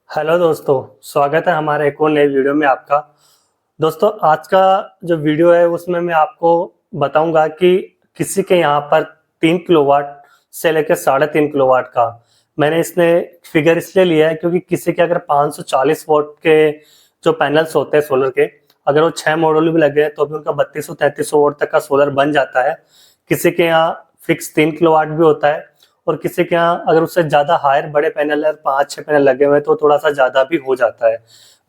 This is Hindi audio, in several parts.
हेलो दोस्तों, स्वागत है हमारे एक और नए वीडियो में आपका। दोस्तों, आज का जो वीडियो है उसमें मैं आपको बताऊंगा कि किसी के यहाँ पर 3 किलोवाट से लेकर 3.5 किलोवाट का मैंने इसने फिगर इसलिए लिया है क्योंकि किसी के अगर 540 वोट के जो पैनल्स होते हैं सोलर के, अगर वो 6 मॉड्यूल भी लगे हैं तो भी उनका 3200-3300 वोट तक का सोलर बन जाता है। किसी के यहाँ फिक्स 3 किलोवाट भी होता है और किसी के यहाँ अगर उससे ज़्यादा हायर बड़े पैनल है, 5-6 पैनल लगे हुए हैं तो थोड़ा सा ज़्यादा भी हो जाता है।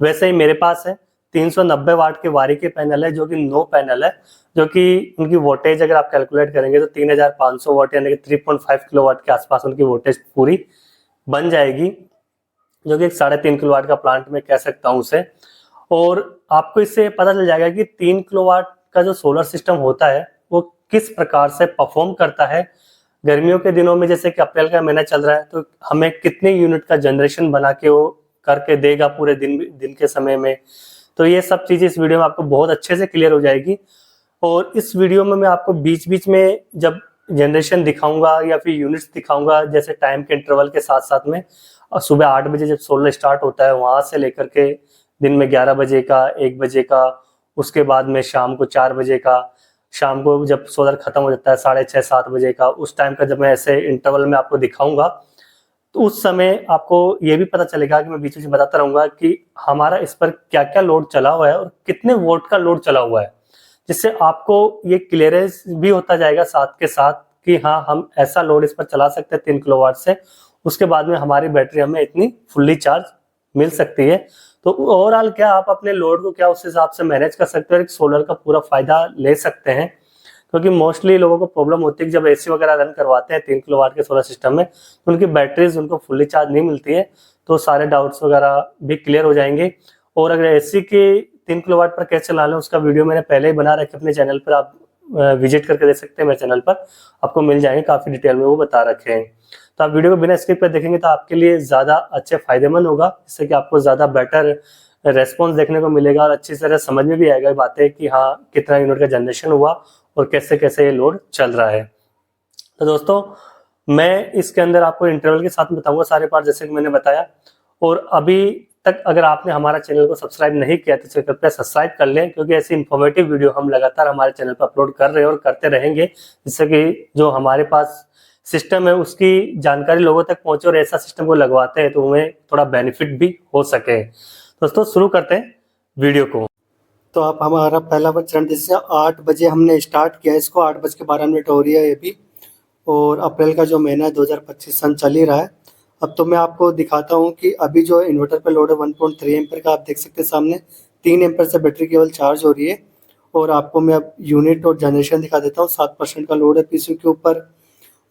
वैसे ही मेरे पास है 390 वाट के वारी के पैनल है, जो कि 9 पैनल है, जो कि उनकी वोल्टेज अगर आप कैलकुलेट करेंगे तो 3500 वाट यानी कि 3.5 किलोवाट के आसपास उनकी वोल्टेज पूरी बन जाएगी, जो कि एक 3.5 किलोवाट का प्लांट में कह सकता हूँ उसे। और आपको इससे पता चल जाएगा कि 3 किलोवाट का जो सोलर सिस्टम होता है वो किस प्रकार से परफॉर्म करता है। गर्मियों के दिनों में जैसे कि अप्रैल का महीना चल रहा है तो हमें कितने यूनिट का जनरेशन बना के वो करके देगा पूरे दिन के समय में। तो ये सब चीजें इस वीडियो में आपको बहुत अच्छे से क्लियर हो जाएगी। और इस वीडियो में मैं आपको बीच बीच में जब जनरेशन दिखाऊंगा या फिर यूनिट्स दिखाऊंगा, जैसे टाइम के इंटरवल के साथ साथ में, और सुबह 8 बजे जब सोलर स्टार्ट होता है वहां से लेकर के दिन में 11 बजे का, 1 बजे का, उसके बाद में शाम को 4 बजे का, शाम को जब सोलर खत्म हो जाता है 6:30-7 बजे का, उस टाइम का जब मैं ऐसे इंटरवल में आपको दिखाऊंगा तो उस समय आपको ये भी पता चलेगा कि मैं बीच बीच में बताता रहूंगा कि हमारा इस पर क्या क्या लोड चला हुआ है और कितने वोल्ट का लोड चला हुआ है, जिससे आपको ये क्लियरेंस भी होता जाएगा साथ के साथ कि हाँ, हम ऐसा लोड इस पर चला सकते हैं 3 किलोवाट से, उसके बाद में हमारी बैटरी हमें इतनी फुल्ली चार्ज मिल सकती है। तो ओवरऑल क्या आप अपने लोड को क्या उस हिसाब से मैनेज कर सकते हो, एक सोलर का पूरा फायदा ले सकते हैं। क्योंकि मोस्टली लोगों को प्रॉब्लम होती है कि जब एसी वगैरह रन करवाते हैं 3 किलोवाट के सोलर सिस्टम में तो उनकी बैटरीज उनको फुल्ली चार्ज नहीं मिलती है। तो सारे डाउट्स वगैरह भी क्लियर हो जाएंगे। और अगर एसी के 3 किलोवाट पर कैसे चलाना है उसका वीडियो मैंने पहले ही बना रखे अपने चैनल पर, आप विजिट करके देख सकते हैं। मेरे चैनल पर आपको मिल जाएंगे, काफी डिटेल में वो बता रखे हैं। तो आप वीडियो को बिना स्किप कर देखेंगे तो आपके लिए ज्यादा अच्छे फायदेमंद होगा, जिससे कि आपको ज्यादा बेटर रेस्पॉन्स देखने को मिलेगा और अच्छी तरह समझ में भी आएगा बातें कि हाँ, कितना यूनिट का जनरेशन हुआ और कैसे कैसे ये लोड चल रहा है। तो दोस्तों, मैं इसके अंदर आपको इंटरवल के साथ बताऊंगा सारे पार्ट, जैसे कि मैंने बताया। और अभी तक अगर आपने हमारा चैनल को सब्सक्राइब नहीं किया तो कृपया सब्सक्राइब कर लें, क्योंकि ऐसी इन्फॉर्मेटिव वीडियो हम लगातार हमारे चैनल पर अपलोड कर रहे हैं और करते रहेंगे, जिससे कि जो हमारे पास सिस्टम है उसकी जानकारी लोगों तक पहुंचे और ऐसा सिस्टम को लगवाते हैं तो उन्हें थोड़ा बेनिफिट भी हो सके। दोस्तों, शुरू करते हैं वीडियो को। तो आप हमारा पहला चरण जैसे 8 बजे हमने स्टार्ट किया, इसको 8:12 हो रही है ये भी। और अप्रैल का जो महीना है 2025 सन चल ही रहा है। अब तो मैं आपको दिखाता हूँ कि अभी जो इन्वर्टर पे लोड है 1.3 एम्पेयर का, आप देख सकते हैं सामने 3 एम्पेयर से बैटरी केवल चार्ज हो रही है। और आपको मैं अब यूनिट और जनरेशन दिखा देता हूँ। 7% का लोड है पीसीयू के ऊपर।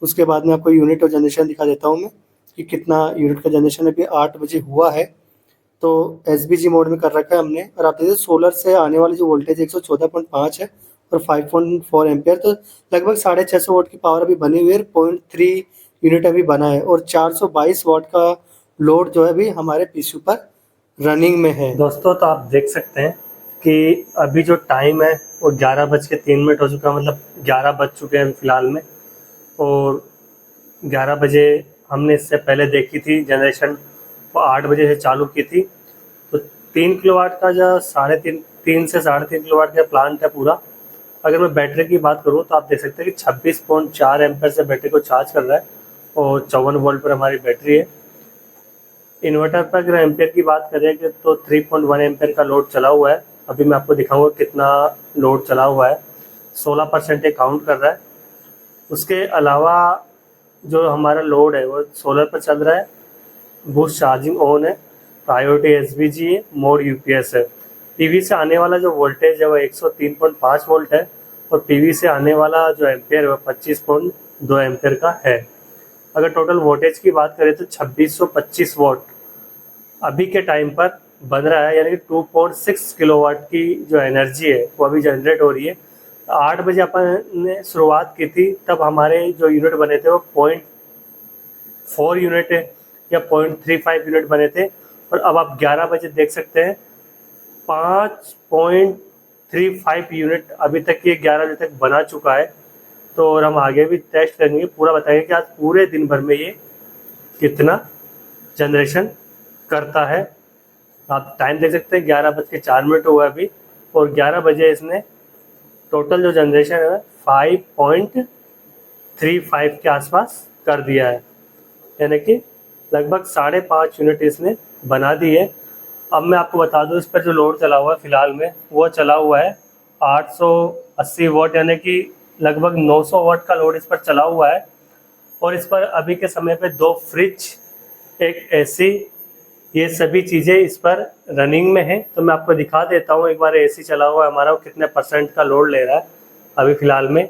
उसके बाद में आपको यूनिट और जनरेशन दिखा देता हूँ मैं कि कितना यूनिट का जनरेशन अभी 8 बजे हुआ है। तो एसबीजी मोड में कर रखा है हमने। और आप देखिए सोलर से आने वाली जो वोल्टेज 114.5 है और 5.4 एम्पियर, तो लगभग 650 वाट की पावर अभी बनी हुई है। 0.3 यूनिट अभी बना है और 422 वाट का लोड जो है अभी हमारे पीसीयू पर रनिंग में है। दोस्तों, तो आप देख सकते हैं कि अभी जो टाइम है वो 11:03 हो चुका है, मतलब 11 बज चुके हैं फिलहाल में। और 11 बजे हमने इससे पहले देखी थी जनरेशन, वो 8 बजे से चालू की थी। तो 3 किलोवाट का जो 3.5 से 3.5 किलोवाट का प्लांट है पूरा। अगर मैं बैटरी की बात करूँ तो आप देख सकते हैं कि 26.4 एम्पेयर से बैटरी को चार्ज कर रहा है और 54 वोल्ट पर हमारी बैटरी है। इन्वर्टर पर अगर एम्पेयर की बात करें तो 3.1 एम्पेयर का लोड चला हुआ है। अभी मैं आपको दिखाऊंगा कितना लोड चला हुआ है। 16% ये काउंट कर रहा है। उसके अलावा जो हमारा लोड है वो सोलर पर चल रहा है, बूस्ट चार्जिंग ऑन है, प्रायोरिटी एसबीजी है, मोड यूपीएस है। पीवी से आने वाला जो वोल्टेज है वो 103.5 वोल्ट है और पीवी से आने वाला जो एम्पेयर है वो 25.2 एम्पेयर का है। अगर टोटल वोल्टेज की बात करें तो 2625 वोल्ट अभी के टाइम पर बन रहा है, यानी कि 2.6 किलोवाट की जो एनर्जी है वो अभी जनरेट हो रही है। 8 बजे अपन ने शुरुआत की थी, तब हमारे जो यूनिट बने थे वो 0.4 यूनिट या 0.35 यूनिट बने थे। और अब आप 11 बजे देख सकते हैं 5.35 यूनिट अभी तक ये 11 बजे तक बना चुका है। तो और हम आगे भी टेस्ट करेंगे, पूरा बताएंगे कि आज पूरे दिन भर में ये कितना जनरेशन करता है। आप टाइम देख सकते हैं 11:04 हुआ अभी, और 11 बजे इसने टोटल जो जनरेशन है 5.35 के आसपास कर दिया है, यानी कि लगभग 5.5 यूनिट इसने बना दी है। अब मैं आपको बता दूं इस पर जो लोड चला हुआ है फ़िलहाल में, वो चला हुआ है 880 वाट, यानी कि लगभग 900 वाट का लोड इस पर चला हुआ है। और इस पर अभी के समय पे 2 फ्रिज, एक एसी, ये सभी चीज़ें इस पर रनिंग में हैं। तो मैं आपको दिखा देता हूँ एक बार एसी चला हुआ है हमारा, वो कितने % का लोड ले रहा है अभी फ़िलहाल में।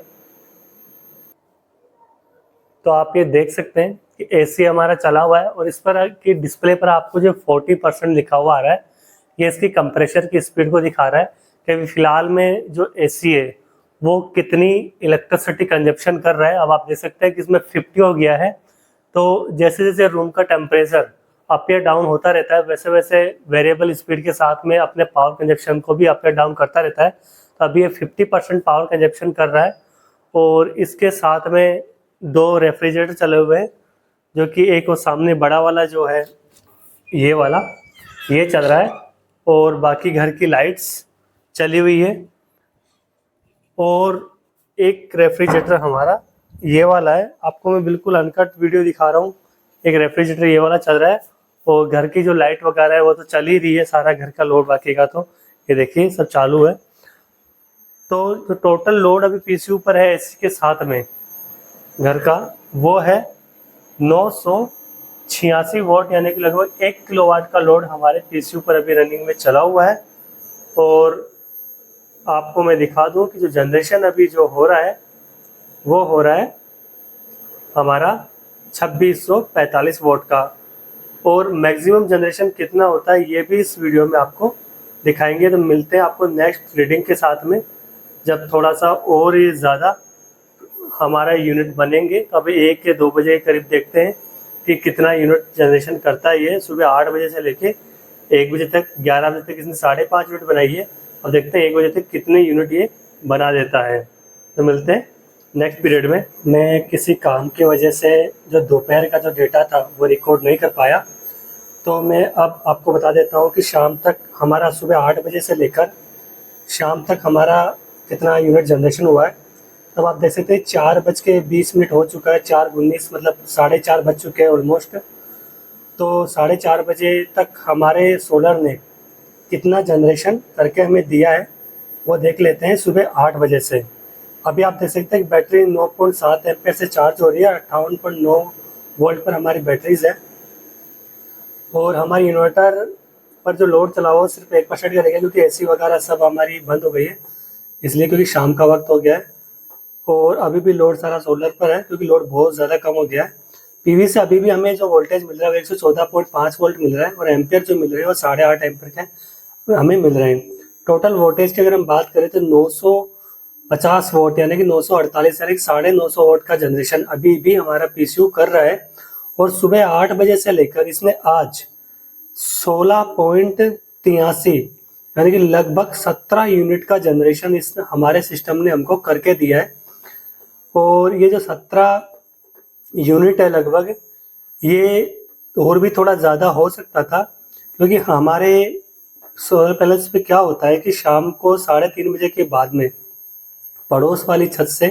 तो आप ये देख सकते हैं कि एसी हमारा चला हुआ है, और इस पर की डिस्प्ले पर आपको जो 40% लिखा हुआ आ रहा है, ये इसकी कंप्रेसर की स्पीड को दिखा रहा है कि अभी फ़िलहाल में जो एसी है वो कितनी इलेक्ट्रिसिटी कंजप्शन कर रहा है। अब आप देख सकते हैं कि इसमें 50 हो गया है। तो जैसे जैसे रूम का टेम्परेचर अप या डाउन होता रहता है, वैसे वैसे वेरिएबल स्पीड के साथ में अपने पावर कंजप्शन को भी अप या डाउन करता रहता है। तो अभी ये 50% पावर कंजप्शन कर रहा है। और इसके साथ में 2 रेफ्रिजरेटर चले हुए हैं, जो कि एक वो सामने बड़ा वाला जो है ये वाला, ये चल रहा है, और बाकी घर की लाइट्स चली हुई है। और एक रेफ्रिजरेटर हमारा ये वाला है, आपको मैं बिल्कुल अनकट वीडियो दिखा रहा हूँ। एक रेफ्रिजरेटर ये वाला चल रहा है, और घर की जो लाइट वगैरह है वो तो चल ही रही है, सारा घर का लोड बाकी का तो ये देखिए सब चालू है। तो जो टोटल लोड अभी पीसीयू पर है एसी के साथ में घर का, वो है 986 वाट, यानी कि लगभग 1 किलोवाट का लोड हमारे पीसीयू पर अभी रनिंग में चला हुआ है। और आपको मैं दिखा दूं कि जो जनरेशन अभी जो हो रहा है वो हो रहा है हमारा 2645 वाट का। और मैक्सिमम जनरेशन कितना होता है ये भी इस वीडियो में आपको दिखाएंगे। तो मिलते हैं आपको नेक्स्ट रीडिंग के साथ में, जब थोड़ा सा और ये ज़्यादा हमारा यूनिट बनेंगे। तो अभी 1 या 2 बजे के करीब देखते हैं कि कितना यूनिट जनरेशन करता है ये। सुबह 8 बजे से लेके 1 बजे तक, 11 बजे तक इसने 5.5 यूनिट बनाई है, और देखते हैं 1 बजे तक कितने यूनिट ये बना देता है। तो मिलते हैं नेक्स्ट पीरियड में। मैं किसी काम की वजह से जो दोपहर का जो डेटा था वो रिकॉर्ड नहीं कर पाया, तो मैं अब आपको बता देता हूँ कि शाम तक हमारा सुबह 8 बजे से लेकर शाम तक हमारा कितना यूनिट जनरेशन हुआ है। तब आप देख सकते हैं 4:20 हो चुका है, 4:19 मतलब 4:30 बज चुके हैं ऑलमोस्ट। तो 4:30 बजे तक हमारे सोलर ने कितना जनरेशन करके हमें दिया है वो देख लेते हैं सुबह 8 बजे से। अभी आप देख सकते हैं कि बैटरी 9.7 एम्पेयर से चार्ज हो रही है, 58.9 वोल्ट पर हमारी बैटरीज है। और हमारी इन्वर्टर पर जो लोड चला हुआ सिर्फ 1% का रहेगा, क्योंकि एसी वगैरह सब हमारी बंद हो गई है, इसलिए क्योंकि शाम का वक्त हो गया है। और अभी भी लोड सारा सोलर पर है, क्योंकि लोड बहुत ज़्यादा कम हो गया है। पीवी से अभी भी हमें जो वोल्टेज मिल रहा है वो 114.5 वोल्ट मिल रहा है, और एम्पियर जो मिल रहे हैं वो 8.5 एम्पियर के हमें मिल रहे हैं। टोटल वोल्टेज की अगर हम बात करें तो 950 वोल्ट, यानी कि 948, यानी कि 950 वोल्ट का जनरेशन अभी भी हमारा पीसीयू कर रहा है। और सुबह 8 बजे से लेकर इसने आज 16.83, यानी कि लगभग 17 यूनिट का जनरेशन इस हमारे सिस्टम ने हमको करके दिया है। और ये जो 17 यूनिट है लगभग, ये और भी थोड़ा ज़्यादा हो सकता था, क्योंकि हमारे सोलर पैनल्स पे क्या होता है कि शाम को 3:30 बजे के बाद में पड़ोस वाली छत से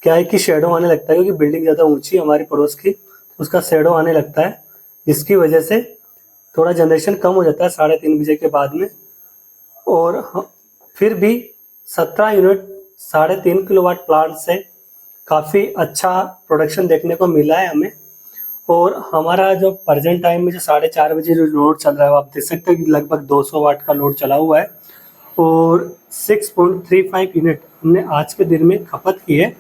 क्या है कि शेडो आने लगता है, क्योंकि बिल्डिंग ज़्यादा ऊंची है हमारी पड़ोस की, उसका शेडो आने लगता है, जिसकी वजह से थोड़ा जनरेशन कम हो जाता है 3:30 बजे के बाद में। और फिर भी 17 यूनिट 3.5 किलोवाट प्लांट से काफ़ी अच्छा प्रोडक्शन देखने को मिला है हमें। और हमारा जो प्रेजेंट टाइम में जो 4:30 बजे जो लोड चल रहा है, आप देख सकते हैं कि लगभग 200 वाट का लोड चला हुआ है। और 6.35 यूनिट हमने आज के दिन में खपत की है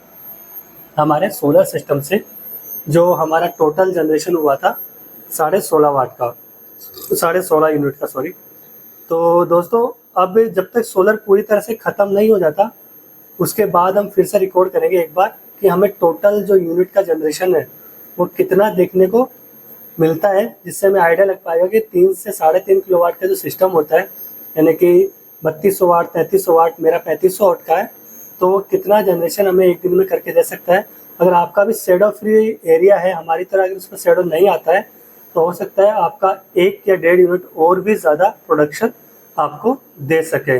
हमारे सोलर सिस्टम से, जो हमारा टोटल जनरेशन हुआ था 16.5 वाट का, 16.5 यूनिट का, सॉरी। तो दोस्तों अब जब तक सोलर पूरी तरह से ख़त्म नहीं हो जाता, उसके बाद हम फिर से रिकॉर्ड करेंगे एक बार कि हमें टोटल जो यूनिट का जनरेशन है वो कितना देखने को मिलता है, जिससे हमें आइडिया लग पाएगा कि 3 से 3.5 किलोवाट का जो सिस्टम होता है, यानी कि 3200 वाट, 3300 वाट, मेरा 3500 वाट का है, तो वो कितना जनरेशन हमें एक दिन में करके दे सकता है। अगर आपका भी शेडो फ्री एरिया है हमारी तरह, अगर उस पर शेडो नहीं आता है, तो हो सकता है आपका 1 या 1.5 यूनिट और भी ज़्यादा प्रोडक्शन आपको दे सके।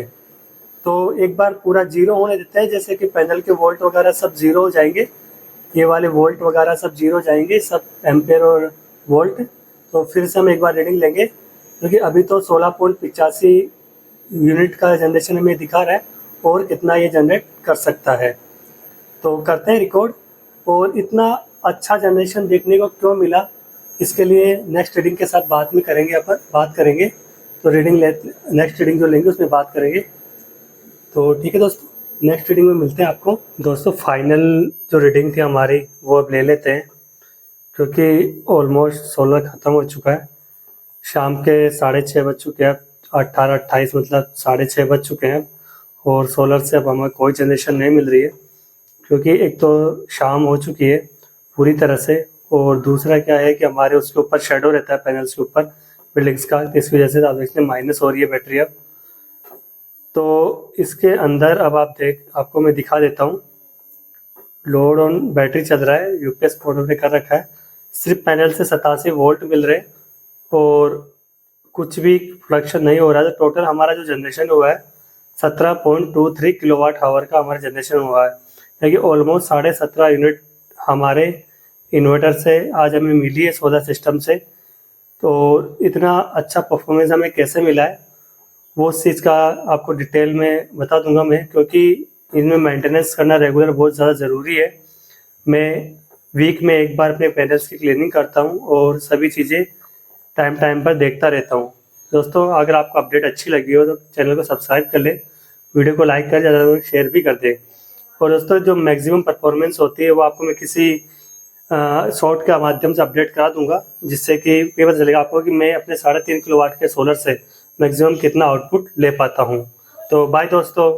तो एक बार पूरा जीरो होने देते हैं, जैसे कि पैनल के वोल्ट वगैरह सब जीरो हो जाएंगे, ये वाले वोल्ट वगैरह सब जीरो हो जाएंगे, सब एम्पेयर और वोल्ट। तो फिर से हम एक बार रीडिंग लेंगे, क्योंकि अभी तो 16.85 यूनिट का जनरेशन हमें दिखा रहा है, और कितना ये जनरेट कर सकता है। तो करते हैं रिकॉर्ड। और इतना अच्छा जनरेशन देखने को क्यों मिला, इसके लिए नेक्स्ट रीडिंग के साथ बाद में करेंगे, अपन बात करेंगे। तो नेक्स्ट रीडिंग जो लेंगे उसमें बात करेंगे। तो ठीक है दोस्तों, नेक्स्ट रीडिंग में मिलते हैं आपको। दोस्तों फाइनल जो रीडिंग थी हमारी वो अब ले लेते हैं, क्योंकि ऑलमोस्ट सोलर ख़त्म हो चुका है। शाम के 6:30 बज चुके हैं, 18-28 मतलब 6:30 बज चुके हैं। और सोलर से अब हमें कोई जनरेशन नहीं मिल रही है, क्योंकि एक तो शाम हो चुकी है पूरी तरह से, और दूसरा क्या है कि हमारे उसके ऊपर शेडो रहता है पैनल्स के ऊपर बिल्डिंग्स का, इस वजह से आप देखते हैं माइनस हो रही है बैटरी अब। तो इसके अंदर अब आपको मैं दिखा देता हूँ। लोड ऑन बैटरी चल रहा है, यूपीएस पोर्ट पे कर रखा है, सिर्फ पैनल से 87 वोल्ट मिल रहे हैं और कुछ भी प्रोडक्शन नहीं हो रहा है। तो टोटल हमारा जो जनरेशन हुआ है 17.23 किलोवाट आवर का हमारा जनरेशन हुआ है, यानी ऑलमोस्ट 17.5 यूनिट हमारे इन्वर्टर से आज हमें मिली है सोलर सिस्टम से। तो इतना अच्छा परफॉर्मेंस हमें कैसे मिला है वो उस चीज़ का आपको डिटेल में बता दूंगा मैं, क्योंकि इनमें मेंटेनेंस करना रेगुलर बहुत ज़्यादा ज़रूरी है। मैं वीक में एक बार अपने पैनल्स की क्लीनिंग करता हूँ और सभी चीज़ें टाइम टाइम पर देखता रहता हूँ। दोस्तों अगर आपको अपडेट अच्छी लगी हो तो चैनल को सब्सक्राइब कर लें, वीडियो को लाइक कर, ज़्यादा शेयर भी कर दें। और दोस्तों जो मैक्सिमम परफॉर्मेंस होती है वो आपको मैं किसी शॉर्ट के माध्यम से अपडेट करा दूंगा, जिससे कि ये पता चलेगा आपको कि मैं अपने 3.5 किलोवाट के सोलर से मैक्सिमम कितना आउटपुट ले पाता हूँ। तो बाय दोस्तों।